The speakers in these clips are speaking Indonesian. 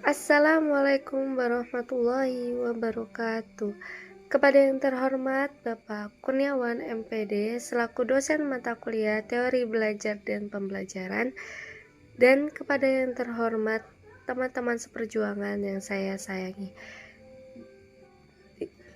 Assalamualaikum warahmatullahi wabarakatuh. Kepada yang terhormat Bapak Kurniawan MPD selaku dosen mata kuliah Teori Belajar dan Pembelajaran, dan kepada yang terhormat teman-teman seperjuangan yang saya sayangi.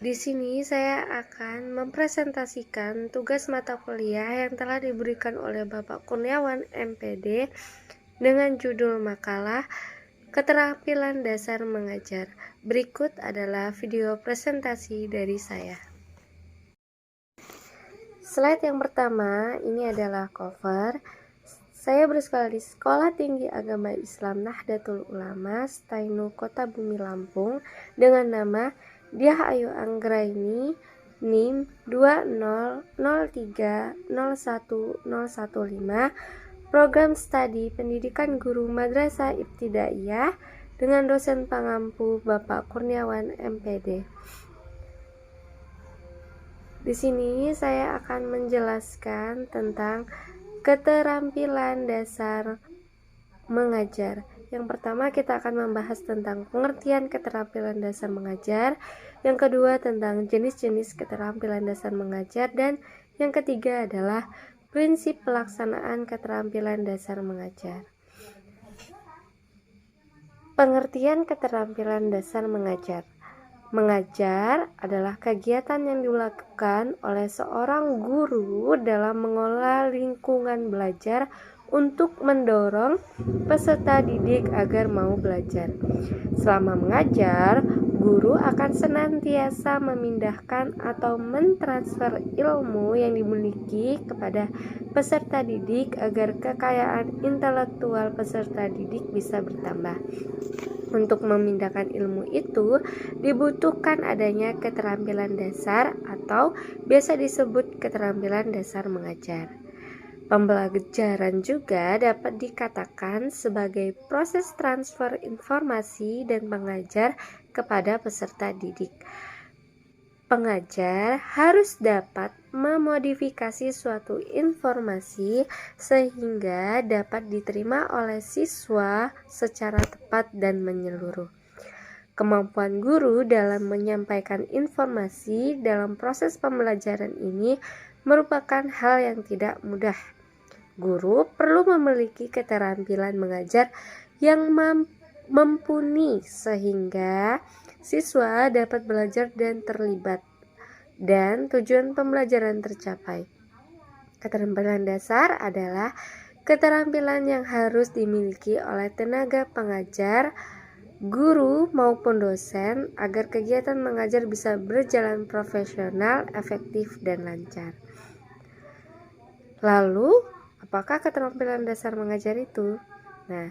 Di sini saya akan mempresentasikan tugas mata kuliah yang telah diberikan oleh Bapak Kurniawan MPD dengan judul makalah Keterampilan Dasar Mengajar. Berikut adalah video presentasi dari saya. Slide yang pertama, ini adalah cover. Saya bersekolah di Sekolah Tinggi Agama Islam Nahdlatul Ulama, Stainu, Kota Bumi, Lampung, dengan nama Diah Ayu Anggraini, NIM 20030101015, Program Studi Pendidikan Guru Madrasah Ibtidaiyah, dengan dosen pengampu Bapak Kurniawan MPD. Di sini saya akan menjelaskan tentang keterampilan dasar mengajar. Yang pertama, kita akan membahas tentang pengertian keterampilan dasar mengajar. Yang kedua, tentang jenis-jenis keterampilan dasar mengajar. Dan yang ketiga adalah prinsip pelaksanaan keterampilan dasar mengajar. Pengertian keterampilan dasar mengajar. Mengajar adalah kegiatan yang dilakukan oleh seorang guru dalam mengelola lingkungan belajar untuk mendorong peserta didik agar mau belajar. Selama mengajar, guru akan senantiasa memindahkan atau mentransfer ilmu yang dimiliki kepada peserta didik agar kekayaan intelektual peserta didik bisa bertambah. Untuk memindahkan ilmu itu dibutuhkan adanya keterampilan dasar atau biasa disebut keterampilan dasar mengajar. Pembelajaran juga dapat dikatakan sebagai proses transfer informasi dan pengajar kepada peserta didik. Pengajar harus dapat memodifikasi suatu informasi sehingga dapat diterima oleh siswa secara tepat dan menyeluruh. Kemampuan guru dalam menyampaikan informasi dalam proses pembelajaran ini merupakan hal yang tidak mudah. Guru perlu memiliki keterampilan mengajar yang mumpuni sehingga siswa dapat belajar dan terlibat dan tujuan pembelajaran tercapai. Keterampilan dasar adalah keterampilan yang harus dimiliki oleh tenaga pengajar, guru maupun dosen agar kegiatan mengajar bisa berjalan profesional, efektif, dan lancar. Lalu, apakah keterampilan dasar mengajar itu? Nah,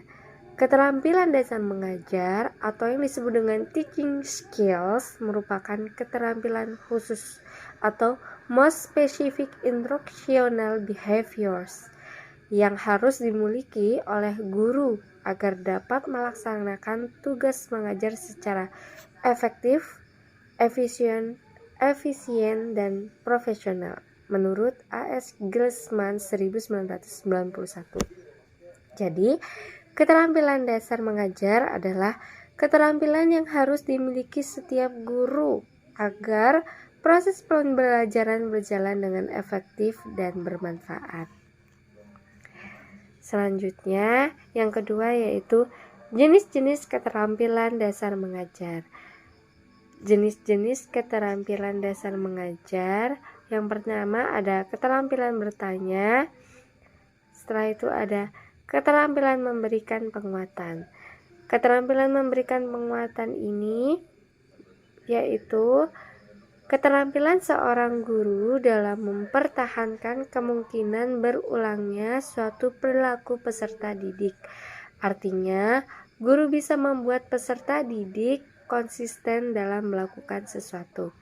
keterampilan dasar mengajar atau yang disebut dengan teaching skills merupakan keterampilan khusus atau most specific instructional behaviors yang harus dimiliki oleh guru agar dapat melaksanakan tugas mengajar secara efektif, efisien, dan profesional menurut A.S. Gilsman 1991. Jadi, keterampilan dasar mengajar adalah keterampilan yang harus dimiliki setiap guru agar proses pembelajaran berjalan dengan efektif dan bermanfaat. Selanjutnya, yang kedua yaitu jenis-jenis keterampilan dasar mengajar. Jenis-jenis keterampilan dasar mengajar, yang pertama ada keterampilan bertanya, setelah itu ada keterampilan memberikan penguatan. Keterampilan memberikan penguatan ini yaitu keterampilan seorang guru dalam mempertahankan kemungkinan berulangnya suatu perilaku peserta didik. Artinya, guru bisa membuat peserta didik konsisten dalam melakukan sesuatu.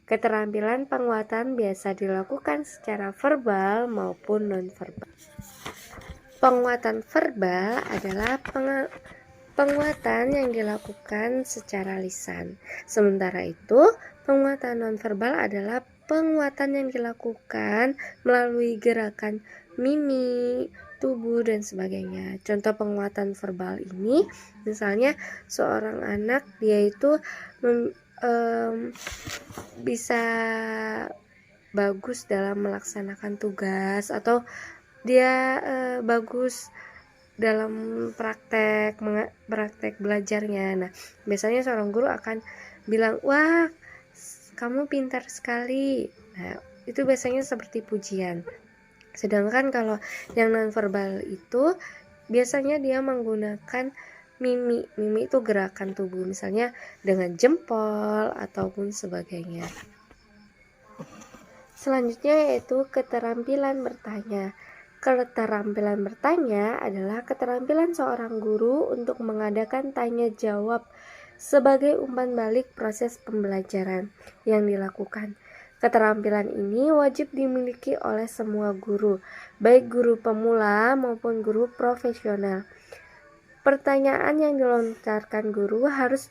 Keterampilan penguatan biasa dilakukan secara verbal maupun non-verbal. Penguatan verbal adalah penguatan yang dilakukan secara lisan. Sementara itu, penguatan nonverbal adalah penguatan yang dilakukan melalui gerakan mimik, tubuh dan sebagainya. Contoh penguatan verbal ini misalnya seorang anak dia itu bisa bagus dalam melaksanakan tugas, atau dia bagus dalam praktek belajarnya. Nah, biasanya seorang guru akan bilang, "Wah, kamu pintar sekali." Nah, itu biasanya seperti pujian. Sedangkan kalau yang nonverbal itu biasanya dia menggunakan mimik. Mimik itu gerakan tubuh, misalnya dengan jempol ataupun sebagainya. Selanjutnya yaitu keterampilan bertanya. Keterampilan bertanya adalah keterampilan seorang guru untuk mengadakan tanya jawab sebagai umpan balik proses pembelajaran yang dilakukan. Keterampilan ini wajib dimiliki oleh semua guru, baik guru pemula maupun guru profesional. Pertanyaan yang dilontarkan guru harus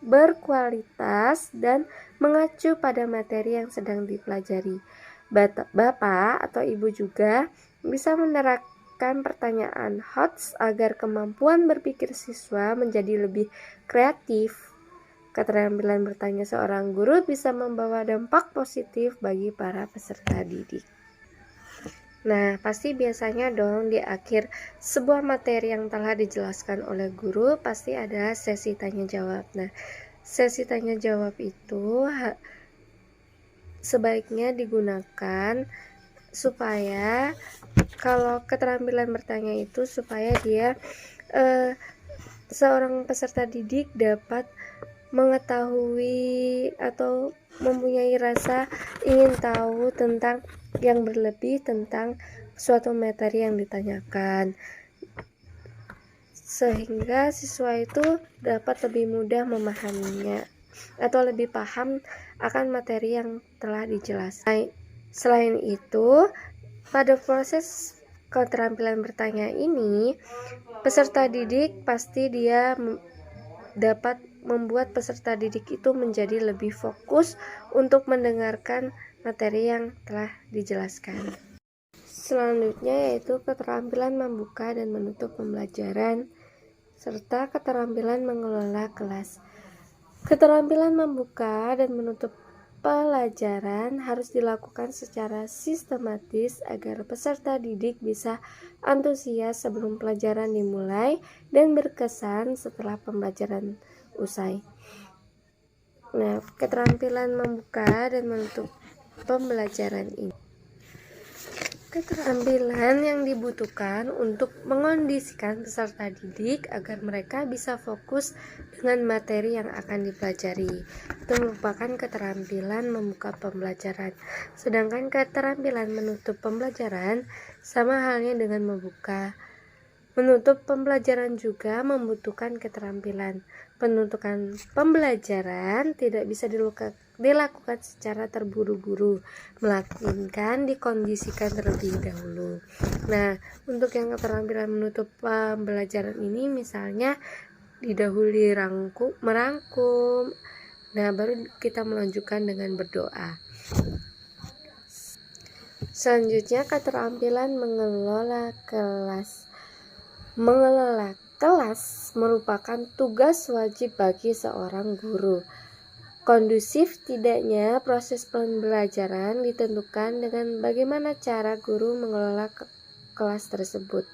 berkualitas dan mengacu pada materi yang sedang dipelajari. Bapak atau ibu juga bisa menerapkan pertanyaan HOTS agar kemampuan berpikir siswa menjadi lebih kreatif. Keterampilan bertanya seorang guru bisa membawa dampak positif bagi para peserta didik. Nah, pasti biasanya dong di akhir sebuah materi yang telah dijelaskan oleh guru pasti ada sesi tanya jawab. Nah, sesi tanya jawab itu sebaiknya digunakan supaya kalau keterampilan bertanya itu supaya dia seorang peserta didik dapat mengetahui atau mempunyai rasa ingin tahu tentang yang berlebih tentang suatu materi yang ditanyakan, sehingga siswa itu dapat lebih mudah memahaminya atau lebih paham akan materi yang telah dijelaskan. Selain itu, pada proses keterampilan bertanya ini, peserta didik pasti dia dapat membuat peserta didik itu menjadi lebih fokus untuk mendengarkan materi yang telah dijelaskan. Selanjutnya yaitu keterampilan membuka dan menutup pembelajaran serta keterampilan mengelola kelas. Keterampilan membuka dan menutup pelajaran harus dilakukan secara sistematis agar peserta didik bisa antusias sebelum pelajaran dimulai dan berkesan setelah pembelajaran usai. Nah, keterampilan membuka dan menutup pembelajaran ini keterampilan yang dibutuhkan untuk mengondisikan peserta didik agar mereka bisa fokus dengan materi yang akan dipelajari. Itu merupakan keterampilan membuka pembelajaran. Sedangkan keterampilan menutup pembelajaran sama halnya dengan membuka. Menutup pembelajaran juga membutuhkan keterampilan. Penutupan pembelajaran tidak bisa dilakukan secara terburu-buru, melainkan dikondisikan terlebih dahulu. Nah, untuk yang keterampilan menutup pembelajaran ini misalnya didahului merangkum. Nah, baru kita melanjutkan dengan berdoa. Selanjutnya keterampilan mengelola kelas. Mengelola kelas merupakan tugas wajib bagi seorang guru. Kondusif tidaknya proses pembelajaran ditentukan dengan bagaimana cara guru mengelola kelas tersebut.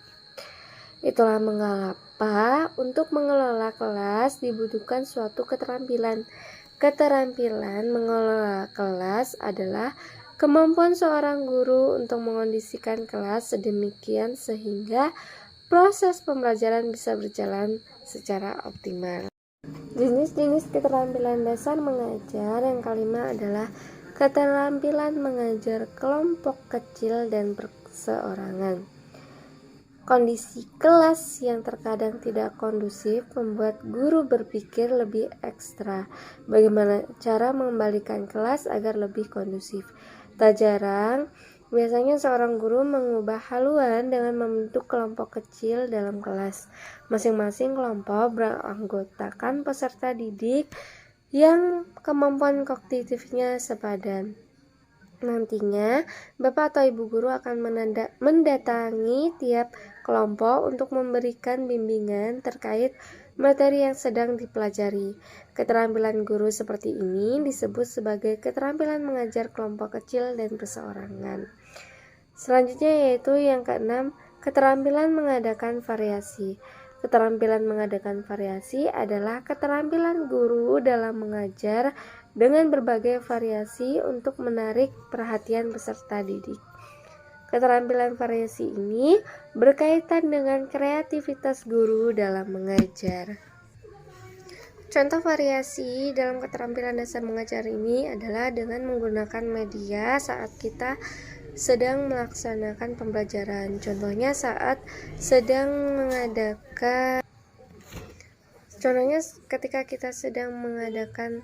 Itulah mengapa untuk mengelola kelas dibutuhkan suatu keterampilan. Keterampilan mengelola kelas adalah kemampuan seorang guru untuk mengondisikan kelas sedemikian sehingga proses pembelajaran bisa berjalan secara optimal. Jenis-jenis keterampilan dasar mengajar yang kelima adalah keterampilan mengajar kelompok kecil dan perseorangan. Kondisi kelas yang terkadang tidak kondusif membuat guru berpikir lebih ekstra bagaimana cara mengembalikan kelas agar lebih kondusif. Tak jarang biasanya seorang guru mengubah haluan dengan membentuk kelompok kecil dalam kelas. Masing-masing kelompok beranggotakan peserta didik yang kemampuan kognitifnya sepadan. Nantinya, Bapak atau Ibu guru akan mendatangi tiap kelompok untuk memberikan bimbingan terkait materi yang sedang dipelajari. Keterampilan guru seperti ini disebut sebagai keterampilan mengajar kelompok kecil dan perseorangan. Selanjutnya yaitu yang keenam, keterampilan mengadakan variasi. Keterampilan mengadakan variasi adalah keterampilan guru dalam mengajar dengan berbagai variasi untuk menarik perhatian peserta didik. Keterampilan variasi ini berkaitan dengan kreativitas guru dalam mengajar. Contoh variasi dalam keterampilan dasar mengajar ini adalah dengan menggunakan media saat kita sedang melaksanakan pembelajaran. Contohnya saat sedang mengadakan ketika kita sedang mengadakan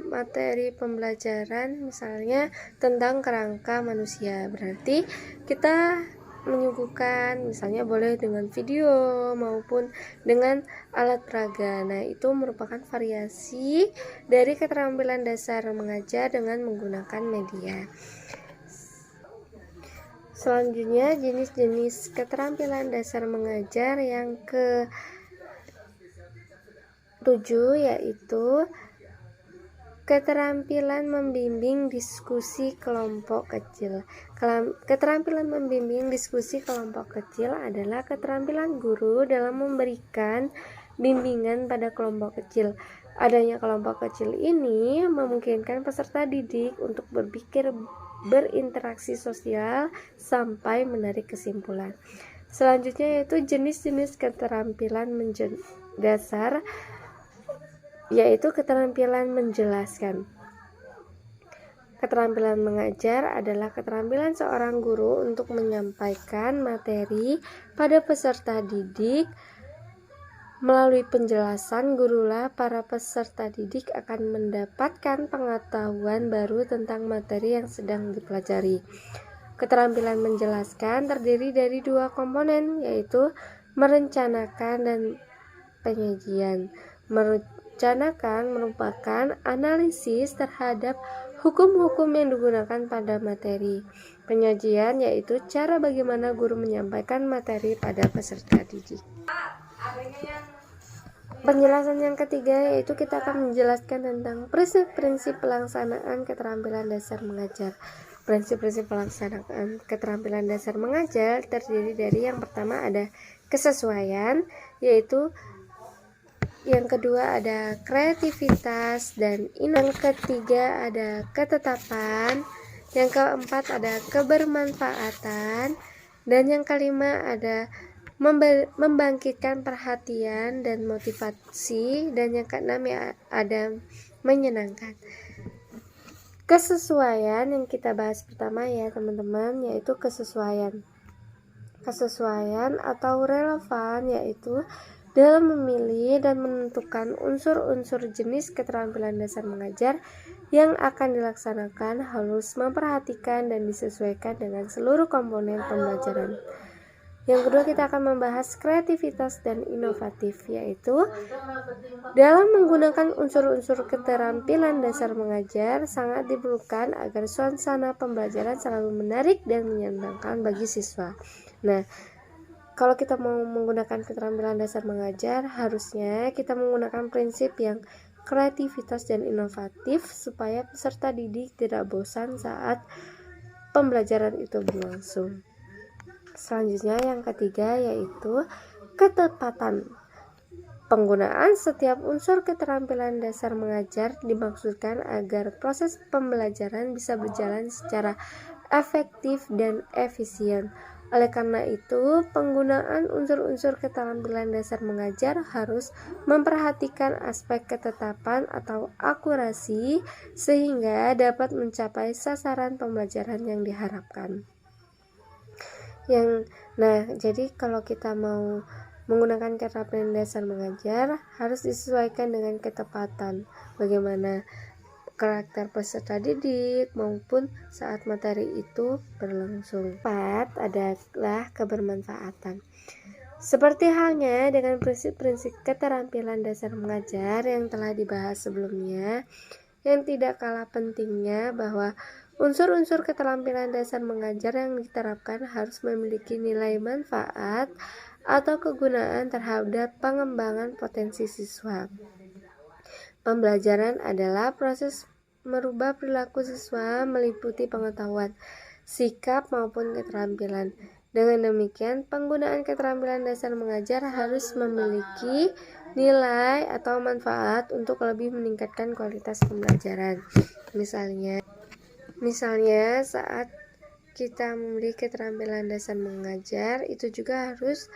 materi pembelajaran misalnya tentang kerangka manusia, berarti kita menyuguhkan misalnya boleh dengan video maupun dengan alat peraga. Nah, itu merupakan variasi dari keterampilan dasar mengajar dengan menggunakan media. Selanjutnya, jenis-jenis keterampilan dasar mengajar yang ke-7 yaitu keterampilan membimbing diskusi kelompok kecil. Keterampilan membimbing diskusi kelompok kecil adalah keterampilan guru dalam memberikan bimbingan pada kelompok kecil. Adanya kelompok kecil ini memungkinkan peserta didik untuk berpikir, berinteraksi sosial, sampai menarik kesimpulan. Selanjutnya yaitu jenis-jenis keterampilan dasar, yaitu keterampilan menjelaskan. Keterampilan mengajar adalah keterampilan seorang guru untuk menyampaikan materi pada peserta didik. Melalui penjelasan gurulah para peserta didik akan mendapatkan pengetahuan baru tentang materi yang sedang dipelajari. Keterampilan menjelaskan terdiri dari 2 komponen, yaitu merencanakan dan penyajian. Merencanakan merupakan analisis terhadap hukum-hukum yang digunakan pada materi. Penyajian yaitu cara bagaimana guru menyampaikan materi pada peserta didik. Penjelasan yang ketiga yaitu kita akan menjelaskan tentang prinsip-prinsip pelaksanaan keterampilan dasar mengajar. Prinsip-prinsip pelaksanaan keterampilan dasar mengajar terdiri dari yang pertama ada kesesuaian, yaitu yang kedua ada kreativitas, dan yang ketiga ada ketetapan, yang keempat ada kebermanfaatan, dan yang kelima ada membangkitkan perhatian dan motivasi, dan yang keenam ya ada menyenangkan. Kesesuaian yang kita bahas pertama ya teman-teman, yaitu kesesuaian. Kesesuaian atau relevan yaitu dalam memilih dan menentukan unsur-unsur jenis keterampilan dasar mengajar yang akan dilaksanakan harus memperhatikan dan disesuaikan dengan seluruh komponen pembelajaran. Yang kedua kita akan membahas kreativitas dan inovatif, yaitu dalam menggunakan unsur-unsur keterampilan dasar mengajar sangat diperlukan agar suasana pembelajaran selalu menarik dan menyenangkan bagi siswa. Nah, kalau kita mau menggunakan keterampilan dasar mengajar, harusnya kita menggunakan prinsip yang kreativitas dan inovatif supaya peserta didik tidak bosan saat pembelajaran itu berlangsung. Selanjutnya yang ketiga yaitu ketepatan. Penggunaan setiap unsur keterampilan dasar mengajar dimaksudkan agar proses pembelajaran bisa berjalan secara efektif dan efisien. Oleh karena itu, penggunaan unsur-unsur keterampilan dasar mengajar harus memperhatikan aspek ketetapan atau akurasi sehingga dapat mencapai sasaran pembelajaran yang diharapkan. Jadi kalau kita mau menggunakan keterampilan dasar mengajar harus disesuaikan dengan ketepatan, bagaimana karakter peserta didik maupun saat materi itu berlangsung. 4 adalah kebermanfaatan. Seperti halnya dengan prinsip-prinsip keterampilan dasar mengajar yang telah dibahas sebelumnya, Yang tidak kalah pentingnya bahwa unsur-unsur keterampilan dasar mengajar yang diterapkan harus memiliki nilai manfaat atau kegunaan terhadap pengembangan potensi siswa. Pembelajaran adalah proses merubah perilaku siswa meliputi pengetahuan, sikap maupun keterampilan. Dengan demikian, penggunaan keterampilan dasar mengajar harus memiliki nilai atau manfaat untuk lebih meningkatkan kualitas pembelajaran. Misalnya saat kita memiliki keterampilan dasar mengajar, itu juga harus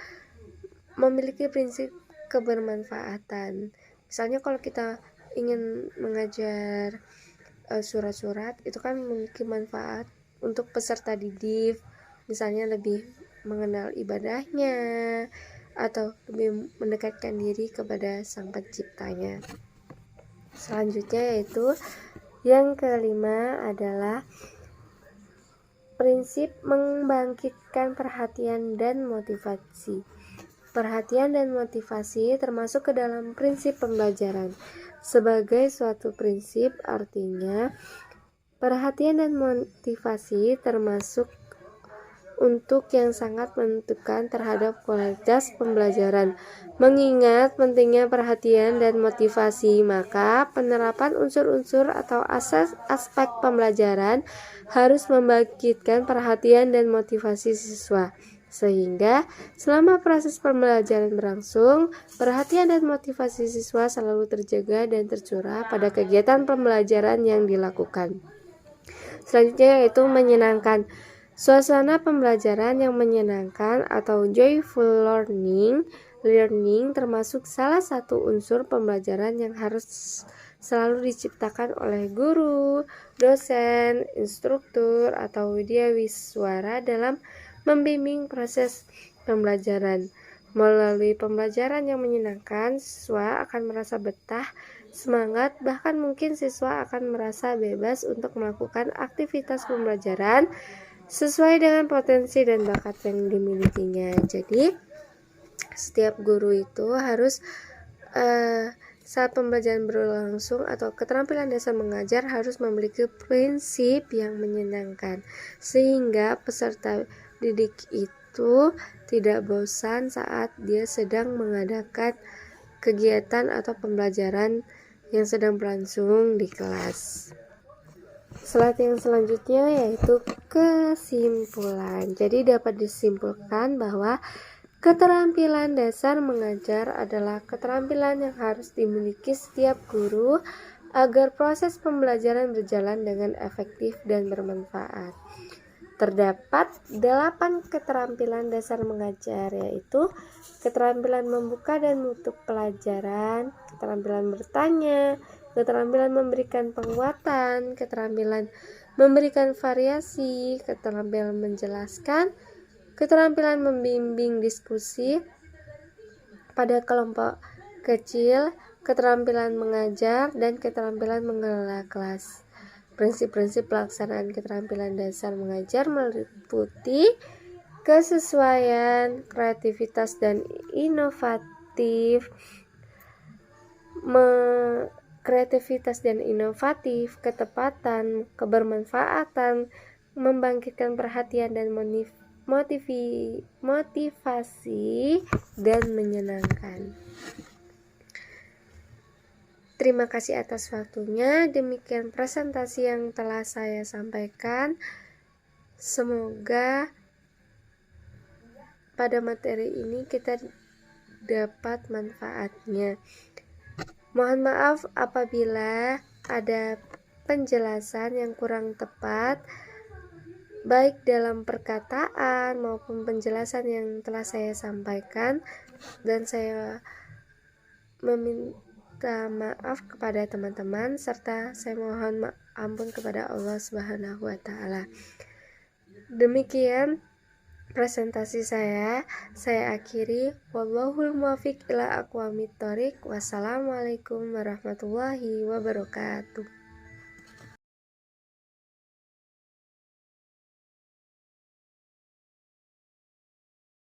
memiliki prinsip kebermanfaatan. Misalnya kalau kita ingin mengajar surat-surat, itu kan memiliki manfaat untuk peserta didik, misalnya lebih mengenal ibadahnya atau lebih mendekatkan diri kepada Sang Penciptanya. Selanjutnya yaitu yang kelima adalah prinsip membangkitkan perhatian dan motivasi. Perhatian dan motivasi termasuk ke dalam prinsip pembelajaran. Sebagai suatu prinsip artinya perhatian dan motivasi termasuk untuk yang sangat menentukan terhadap kualitas pembelajaran. Mengingat pentingnya perhatian dan motivasi, maka penerapan unsur-unsur atau aspek pembelajaran harus membangkitkan perhatian dan motivasi siswa. Sehingga selama proses pembelajaran berlangsung, perhatian dan motivasi siswa selalu terjaga dan tercurah pada kegiatan pembelajaran yang dilakukan. Selanjutnya yaitu menyenangkan. Suasana pembelajaran yang menyenangkan atau joyful learning termasuk salah satu unsur pembelajaran yang harus selalu diciptakan oleh guru, dosen, instruktur, atau widyawisuara dalam membimbing proses pembelajaran. Melalui pembelajaran yang menyenangkan, siswa akan merasa betah, semangat, bahkan mungkin siswa akan merasa bebas untuk melakukan aktivitas pembelajaran sesuai dengan potensi dan bakat yang dimilikinya. Jadi setiap guru itu harus saat pembelajaran berlangsung atau keterampilan dasar mengajar harus memiliki prinsip yang menyenangkan, sehingga peserta didik itu tidak bosan saat dia sedang mengadakan kegiatan atau pembelajaran yang sedang berlangsung di kelas. Slide yang selanjutnya yaitu kesimpulan. Jadi dapat disimpulkan bahwa keterampilan dasar mengajar adalah keterampilan yang harus dimiliki setiap guru agar proses pembelajaran berjalan dengan efektif dan bermanfaat. Terdapat 8 keterampilan dasar mengajar, yaitu keterampilan membuka dan menutup pelajaran, keterampilan bertanya, keterampilan memberikan penguatan, keterampilan memberikan variasi, keterampilan menjelaskan, keterampilan membimbing diskusi pada kelompok kecil, keterampilan mengajar, dan keterampilan mengelola kelas. Prinsip-prinsip pelaksanaan keterampilan dasar mengajar meliputi kesesuaian, kreativitas dan inovatif, ketepatan, kebermanfaatan, membangkitkan perhatian dan motivasi, dan menyenangkan. Terima kasih atas waktunya. Demikian presentasi yang telah saya sampaikan. Semoga pada materi ini kita dapat manfaatnya. Mohon maaf apabila ada penjelasan yang kurang tepat, baik dalam perkataan maupun penjelasan yang telah saya sampaikan, dan saya meminta maaf kepada teman-teman, serta saya mohon ampun kepada Allah Subhanahu wa Ta'ala. Demikian presentasi saya akhiri. Wallahul muwaffiq ila aqwamit thoriq. Wassalamualaikum warahmatullahi wabarakatuh.